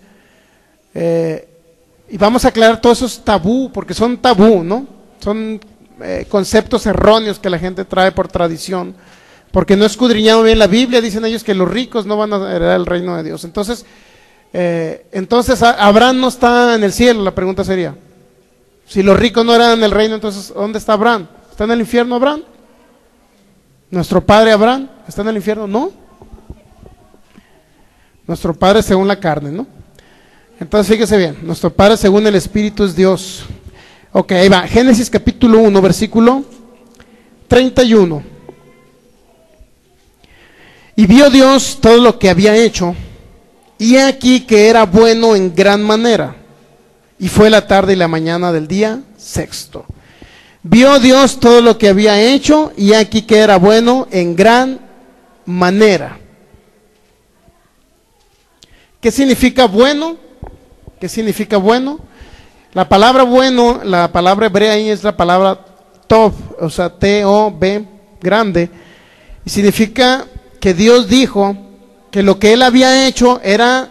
Y vamos a aclarar todos esos tabú, porque son tabú, ¿no? Son conceptos erróneos que la gente trae por tradición, porque no ha escudriñado bien la Biblia. Dicen ellos que los ricos no van a heredar el reino de Dios. Entonces Abraham no está en el cielo. La pregunta sería, si los ricos no heredan el reino, entonces ¿dónde está Abraham? ¿Está en el infierno Abraham? ¿Nuestro padre Abraham está en el infierno? No. Nuestro padre según la carne, ¿no? Entonces fíjese bien, nuestro padre según el Espíritu es Dios. Ok, ahí va, Génesis capítulo 1, versículo 31. Y vio Dios todo lo que había hecho, y he aquí que era bueno en gran manera. Y fue la tarde y la mañana del día sexto. Vio Dios todo lo que había hecho, y he aquí que era bueno en gran manera. ¿Qué significa bueno? ¿Qué significa bueno? La palabra bueno, la palabra hebrea ahí es la palabra tov, o sea, T-O-B, grande, y significa que Dios dijo que lo que Él había hecho era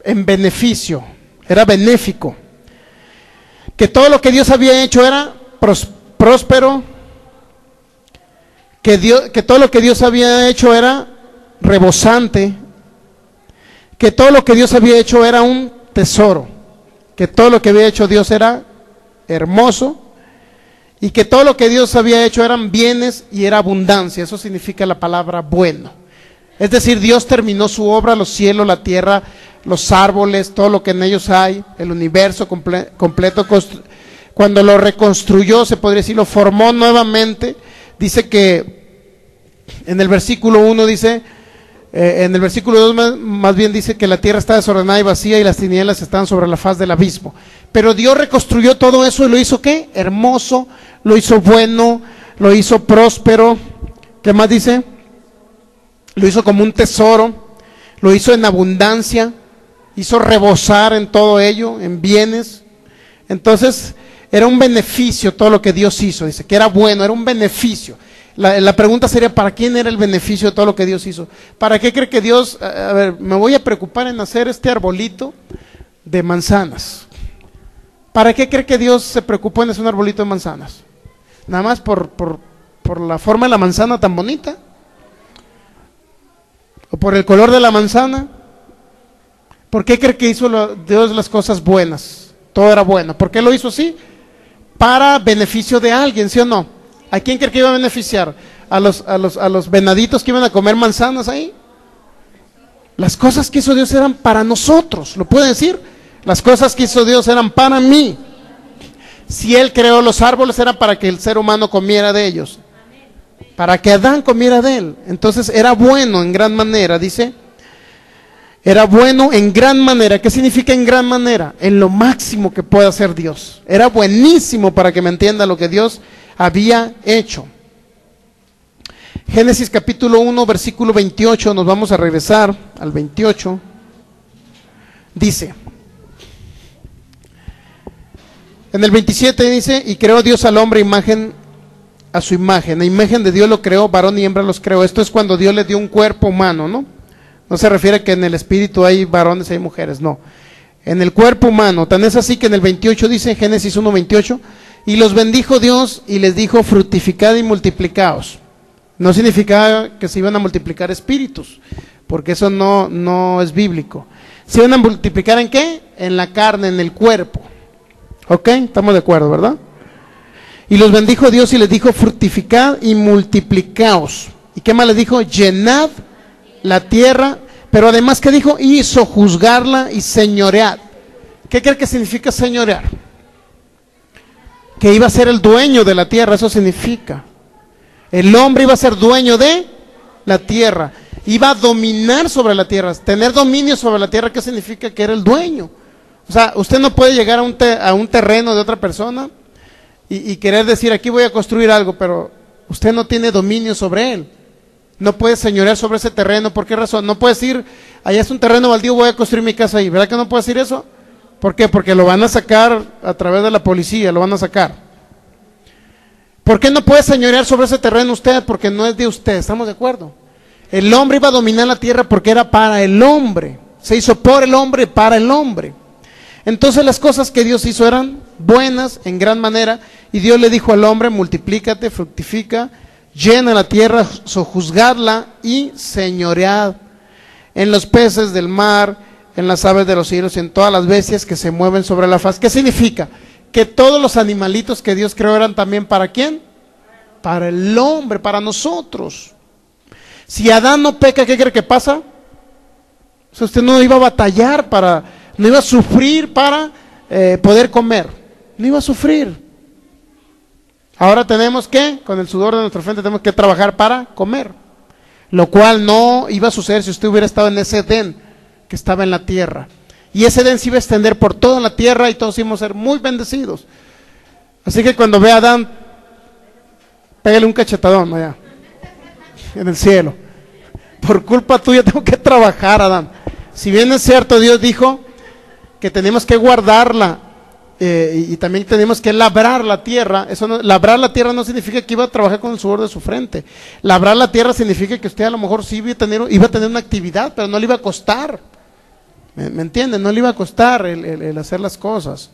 en beneficio, era benéfico, que todo lo que Dios había hecho era próspero, que todo lo que Dios había hecho era rebosante, que todo lo que Dios había hecho era un tesoro, que todo lo que había hecho Dios era hermoso, y que todo lo que Dios había hecho eran bienes y era abundancia. Eso significa la palabra bueno. Es decir, Dios terminó su obra, los cielos, la tierra, los árboles, todo lo que en ellos hay, el universo completo. Cuando lo reconstruyó, se podría decir, lo formó nuevamente. Dice que en el versículo 1 dice, en el versículo 2 más bien dice que la tierra está desordenada y vacía y las tinieblas están sobre la faz del abismo. Pero Dios reconstruyó todo eso y lo hizo ¿qué? Hermoso, lo hizo bueno, lo hizo próspero. ¿Qué más dice? Lo hizo como un tesoro, lo hizo en abundancia, hizo rebosar en todo ello, en bienes. Entonces era un beneficio todo lo que Dios hizo, dice que era bueno, era un beneficio. La pregunta sería, ¿para quién era el beneficio de todo lo que Dios hizo? ¿Para qué cree que Dios, a ver, me voy a preocupar en hacer este arbolito de manzanas? ¿Para qué cree que Dios se preocupó en hacer un arbolito de manzanas? Nada más por la forma de la manzana tan bonita, o por el color de la manzana. ¿Por qué cree que hizo Dios las cosas buenas? Todo era bueno. ¿Por qué lo hizo así? Para beneficio de alguien, ¿sí o no? ¿A quién cree que iba a beneficiar? ¿A los venaditos que iban a comer manzanas ahí? Las cosas que hizo Dios eran para nosotros, ¿lo puede decir? Las cosas que hizo Dios eran para mí. Si Él creó los árboles era para que el ser humano comiera de ellos, para que Adán comiera de él. Entonces era bueno en gran manera, dice. Era bueno en gran manera. ¿Qué significa en gran manera? En lo máximo que puede hacer Dios. Era buenísimo, para que me entienda lo que Dios había hecho. Génesis capítulo 1, versículo 28, nos vamos a regresar al 28. Dice: En el 27 dice, y creó Dios al hombre a su imagen. La imagen de Dios lo creó, varón y hembra los creó. Esto es cuando Dios le dio un cuerpo humano, ¿no? No se refiere a que en el espíritu hay varones y hay mujeres, no. En el cuerpo humano. Tan es así que en el 28 dice, Génesis 1:28, y los bendijo Dios y les dijo, fructificad y multiplicaos. No significa que se iban a multiplicar espíritus, porque eso no es bíblico. ¿Se iban a multiplicar en qué? En la carne, en el cuerpo. ¿Ok? Estamos de acuerdo, ¿verdad? Y los bendijo Dios y les dijo, fructificad y multiplicaos. ¿Y qué más les dijo? Llenad la tierra, pero además, ¿qué dijo? Y sojuzgarla y señoread. ¿Qué cree que significa señorear? Que iba a ser el dueño de la tierra, eso significa. El hombre iba a ser dueño de la tierra, iba a dominar sobre la tierra. Tener dominio sobre la tierra, ¿qué significa? Que era el dueño. O sea, usted no puede llegar a un terreno de otra persona y querer decir, aquí voy a construir algo, pero usted no tiene dominio sobre él. No puede señorear sobre ese terreno. ¿Por qué razón? No puede decir, allá es un terreno baldío, voy a construir mi casa ahí. ¿Verdad que no puede decir eso? ¿Por qué? Porque lo van a sacar a través de la policía, lo van a sacar. ¿Por qué no puede señorear sobre ese terreno usted? Porque no es de usted, ¿estamos de acuerdo? El hombre iba a dominar la tierra porque era para el hombre. Se hizo por el hombre, para el hombre. Entonces las cosas que Dios hizo eran buenas en gran manera, y Dios le dijo al hombre, multiplícate, fructifica, llena la tierra, sojuzgadla y señoread en los peces del mar, en las aves de los cielos y en todas las bestias que se mueven sobre la faz. ¿Qué significa? Que todos los animalitos que Dios creó eran también ¿para quién? Para el hombre, para nosotros. Si Adán no peca, ¿qué cree que pasa? O sea, usted no iba a batallar no iba a sufrir para poder comer, no iba a sufrir. Ahora tenemos que, con el sudor de nuestra frente, tenemos que trabajar para comer, lo cual no iba a suceder si usted hubiera estado en ese Edén que estaba en la tierra. Y ese Edén se iba a extender por toda la tierra y todos íbamos a ser muy bendecidos. Así que cuando vea a Adán, pégale un cachetadón allá, en el cielo. Por culpa tuya tengo que trabajar, Adán. Si bien es cierto, Dios dijo que tenemos que guardarla y también tenemos que labrar la tierra. Labrar la tierra no significa que iba a trabajar con el sudor de su frente. Labrar la tierra significa que usted a lo mejor sí iba a tener una actividad, pero no le iba a costar. ¿Me entienden? No le iba a costar el hacer las cosas.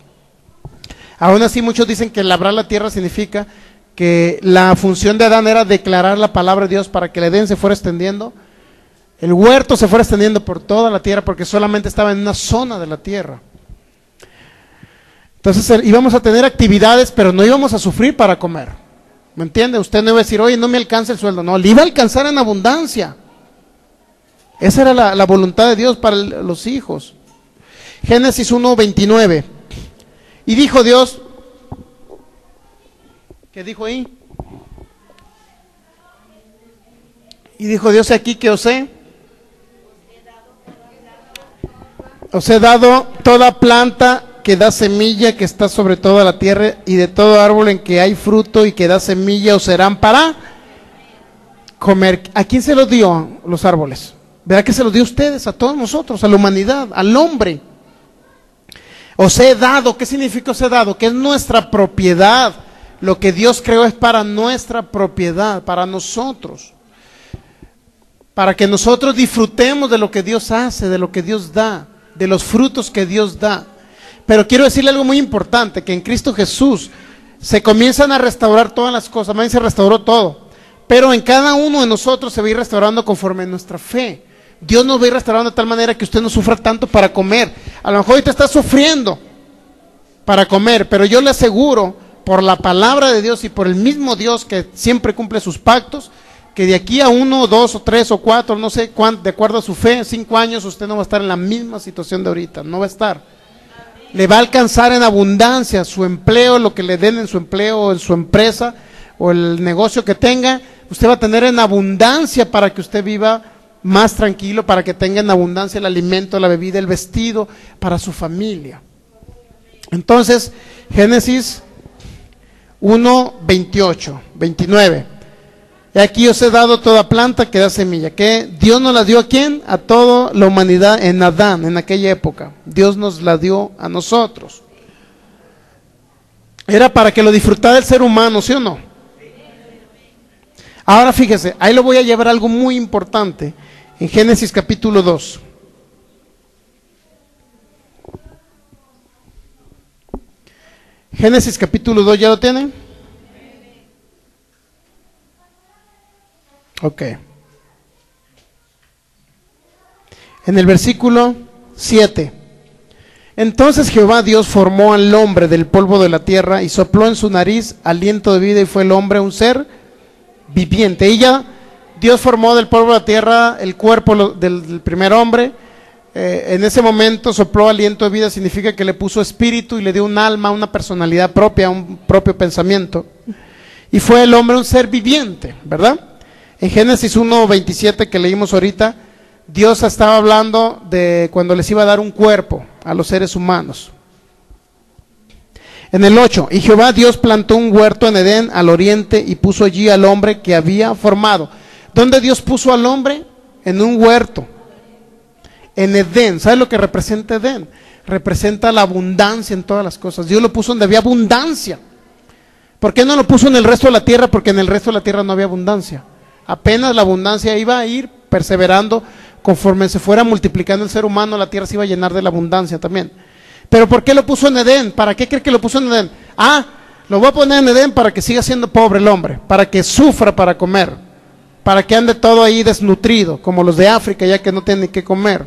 Aún así muchos dicen que labrar la tierra significa que la función de Adán era declarar la palabra de Dios para que el Edén se fuera extendiendo, el huerto se fuera extendiendo por toda la tierra, porque solamente estaba en una zona de la tierra. Entonces íbamos a tener actividades, pero no íbamos a sufrir para comer. ¿Me entiende? Usted no iba a decir, oye, no me alcanza el sueldo. No, le iba a alcanzar en abundancia. Esa era la voluntad de Dios para los hijos. Génesis 1:29. Y dijo Dios, ¿qué dijo ahí? Y dijo Dios, aquí que os he dado toda planta que da semilla que está sobre toda la tierra, y de todo árbol en que hay fruto y que da semilla os serán para comer. ¿A quién se los dio los árboles? ¿Verdad que se los dio a ustedes, a todos nosotros, a la humanidad, al hombre? Os he dado. ¿Qué significa os he dado? Que es nuestra propiedad. Lo que Dios creó es para nuestra propiedad, para nosotros, para que nosotros disfrutemos de lo que Dios hace, de lo que Dios da, de los frutos que Dios da. Pero quiero decirle algo muy importante, que en Cristo Jesús se comienzan a restaurar todas las cosas. También se restauró todo, pero en cada uno de nosotros se va a ir restaurando conforme a nuestra fe. Dios nos va a ir restaurando de tal manera que usted no sufra tanto para comer. A lo mejor ahorita está sufriendo para comer, pero yo le aseguro, por la palabra de Dios y por el mismo Dios que siempre cumple sus pactos, que de aquí a 1, 2 o 3 o 4, no sé cuánto, de acuerdo a su fe, 5 años usted no va a estar en la misma situación de ahorita, no va a estar. Le va a alcanzar en abundancia su empleo, lo que le den en su empleo o en su empresa o el negocio que tenga, usted va a tener en abundancia para que usted viva más tranquilo, para que tenga en abundancia el alimento, la bebida, el vestido para su familia. Entonces, Génesis 1:28, 29. Y aquí os he dado toda planta que da semilla. Que Dios nos la dio ¿a quién? A toda la humanidad en Adán, en aquella época. Dios nos la dio a nosotros. era para que lo disfrutara el ser humano, ¿sí o no? Ahora fíjese, ahí lo voy a llevar a algo muy importante, en Génesis capítulo 2. Génesis capítulo 2, ¿ya lo tienen? Ok. En el versículo 7. Entonces Jehová Dios formó al hombre del polvo de la tierra y sopló en su nariz aliento de vida y fue el hombre un ser viviente. Y ya Dios formó del polvo de la tierra el cuerpo del primer hombre. En ese momento sopló aliento de vida, significa que le puso espíritu y le dio un alma, una personalidad propia, un propio pensamiento. Y fue el hombre un ser viviente, ¿verdad? En Génesis 1:27 que leímos ahorita, Dios estaba hablando de cuando les iba a dar un cuerpo a los seres humanos. En el 8, y Jehová Dios plantó un huerto en Edén al oriente y puso allí al hombre que había formado. ¿Dónde Dios puso al hombre? En un huerto. En Edén. ¿Sabes lo que representa Edén? Representa la abundancia en todas las cosas. Dios lo puso donde había abundancia. ¿Por qué no lo puso en el resto de la tierra? Porque en el resto de la tierra no había abundancia. Apenas la abundancia iba a ir perseverando, conforme se fuera multiplicando el ser humano, la tierra se iba a llenar de la abundancia también. Pero ¿por qué lo puso en Edén? ¿Para qué cree que lo puso en Edén? Lo voy a poner en Edén para que siga siendo pobre el hombre, para que sufra para comer, para que ande todo ahí desnutrido, como los de África, ya que no tienen ni qué comer.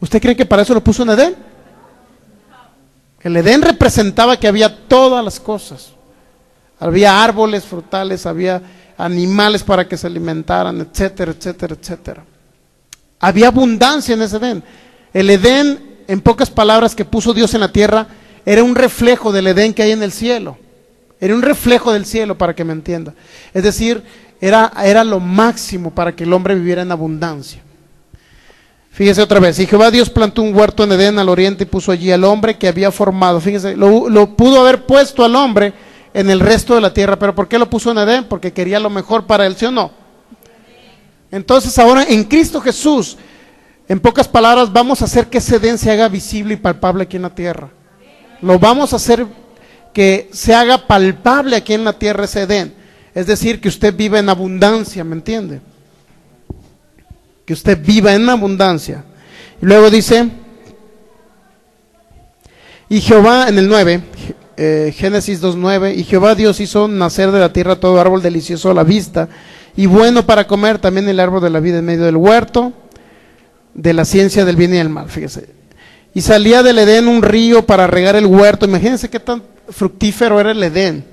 ¿Usted cree que para eso lo puso en Edén? El Edén representaba que había todas las cosas. Había árboles frutales, había animales para que se alimentaran, etcétera, etcétera, etcétera. Había abundancia en ese Edén. El Edén, en pocas palabras, que puso Dios en la tierra, era un reflejo del Edén que hay en el cielo. Era un reflejo del cielo, para que me entienda. Es decir, era lo máximo para que el hombre viviera en abundancia. Fíjese otra vez, y Jehová Dios plantó un huerto en Edén al oriente y puso allí al hombre que había formado. Fíjese, lo pudo haber puesto al hombre en el resto de la tierra, pero ¿por qué lo puso en Edén? Porque quería lo mejor para él, ¿sí o no? Entonces ahora en Cristo Jesús, en pocas palabras, vamos a hacer que ese Edén se haga visible y palpable aquí en la tierra. Lo vamos a hacer que se haga palpable aquí en la tierra ese Edén. Es decir, que usted viva en abundancia, ¿me entiende? Que usted viva en abundancia. Y luego dice, y Jehová, en el 9, Génesis 2:9, y Jehová Dios hizo nacer de la tierra todo árbol delicioso a la vista y bueno para comer, también el árbol de la vida en medio del huerto, de la ciencia del bien y del mal. Fíjese, y salía del Edén un río para regar el huerto. Imagínense qué tan fructífero era el Edén.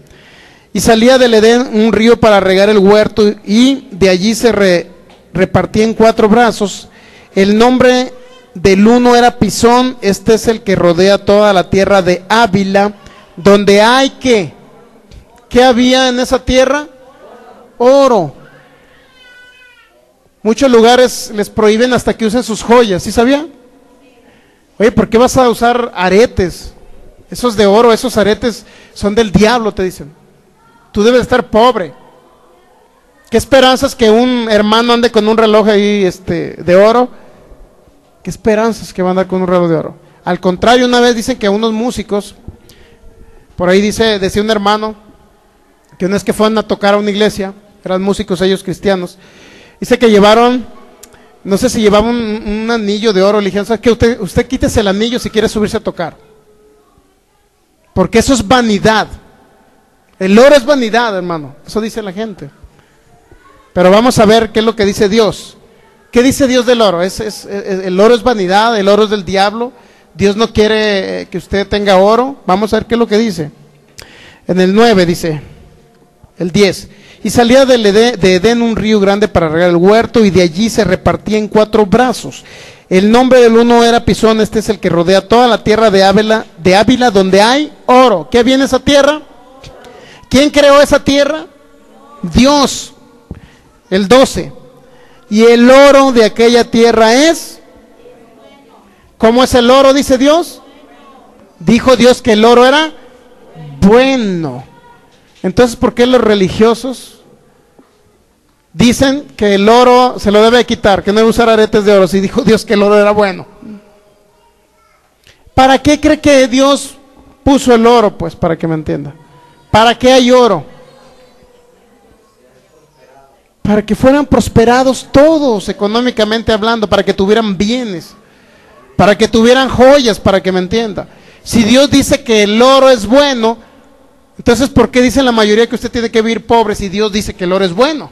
Y salía del Edén un río para regar el huerto, y de allí se repartía en 4 brazos. El nombre del uno era Pisón. Este es el que rodea toda la tierra de Ávila, donde hay ¿qué había en esa tierra? Oro. Muchos lugares les prohíben hasta que usen sus joyas, ¿sí sabía? Oye, ¿por qué vas a usar aretes? Esos de oro, esos aretes son del diablo, te dicen. Tú debes estar pobre. ¿Qué esperanzas que un hermano ande con un reloj ahí de oro? ¿Qué esperanzas que va a andar con un reloj de oro? Al contrario, una vez dicen que unos músicos, por ahí decía un hermano, que una vez que fueron a tocar a una iglesia, eran músicos ellos cristianos, dice que llevaron, no sé si llevaban un anillo de oro. Le dijeron, ¿sabes qué? Usted quítese el anillo si quiere subirse a tocar, porque eso es vanidad. El oro es vanidad, hermano, eso dice la gente. Pero vamos a ver qué es lo que dice Dios. ¿Qué dice Dios del oro? El oro es vanidad, el oro es del diablo. Dios no quiere que usted tenga oro. Vamos a ver qué es lo que dice. En el 9 dice, el 10, y salía de Edén un río grande para regar el huerto, y de allí se repartía en 4 brazos. El nombre del uno era Pisón. Este es el que rodea toda la tierra de Ávila, donde hay oro. ¿Qué había en esa tierra? ¿Quién creó esa tierra? Dios. El 12, y el oro de aquella tierra es, ¿cómo es el oro? Dice Dios. Dijo Dios que el oro era bueno. Entonces, ¿por qué los religiosos dicen que el oro se lo debe quitar, que no debe usar aretes de oro, si dijo Dios que el oro era bueno? ¿Para qué cree que Dios puso el oro? Pues para que me entienda. ¿Para qué hay oro? Para que fueran prosperados todos, económicamente hablando, para que tuvieran bienes, para que tuvieran joyas, para que me entienda. Si Dios dice que el oro es bueno, entonces ¿por qué dicen la mayoría que usted tiene que vivir pobre si Dios dice que el oro es bueno?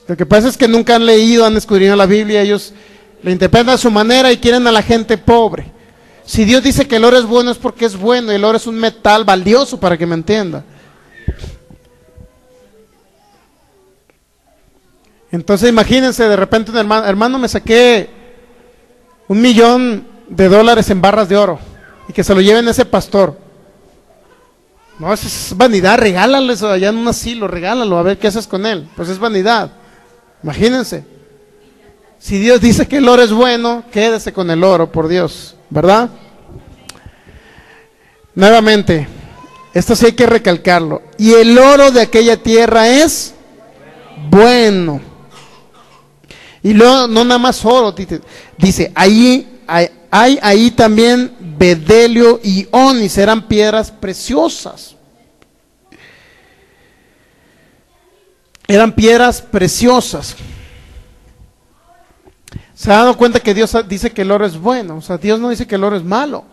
Lo que pasa es que nunca han leído, han escudriñado la Biblia, ellos la interpretan a su manera y quieren a la gente pobre. Si Dios dice que el oro es bueno, es porque es bueno, y el oro es un metal valioso, para que me entienda. Entonces imagínense, de repente un hermano, me saqué $1,000,000 en barras de oro, y que se lo lleven a ese pastor. No, eso es vanidad, regálalo eso allá en un asilo, regálalo, a ver qué haces con él. Pues es vanidad. Imagínense. Si Dios dice que el oro es bueno, quédese con el oro, por Dios, ¿verdad? Nuevamente, esto sí hay que recalcarlo. Y el oro de aquella tierra es bueno. Y luego, no nada más oro, dice, hay ahí también bedelio y onis, eran piedras preciosas. Eran piedras preciosas. ¿Se ha dado cuenta que Dios dice que el oro es bueno? O sea, Dios no dice que el oro es malo.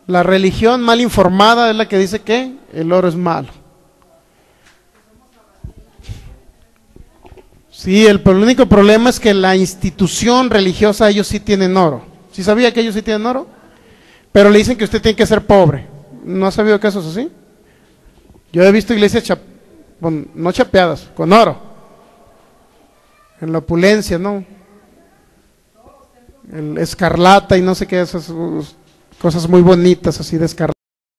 La religión mal informada es la que dice que el oro es malo. Sí, el único problema es que la institución religiosa, ellos sí tienen oro. ¿Sí sabía que ellos sí tienen oro? Pero le dicen que usted tiene que ser pobre. ¿No ha sabido casos así? Yo he visto iglesias no chapeadas, con oro. En la opulencia, ¿no? El escarlata y no sé qué, esas cosas muy bonitas así de escarlata.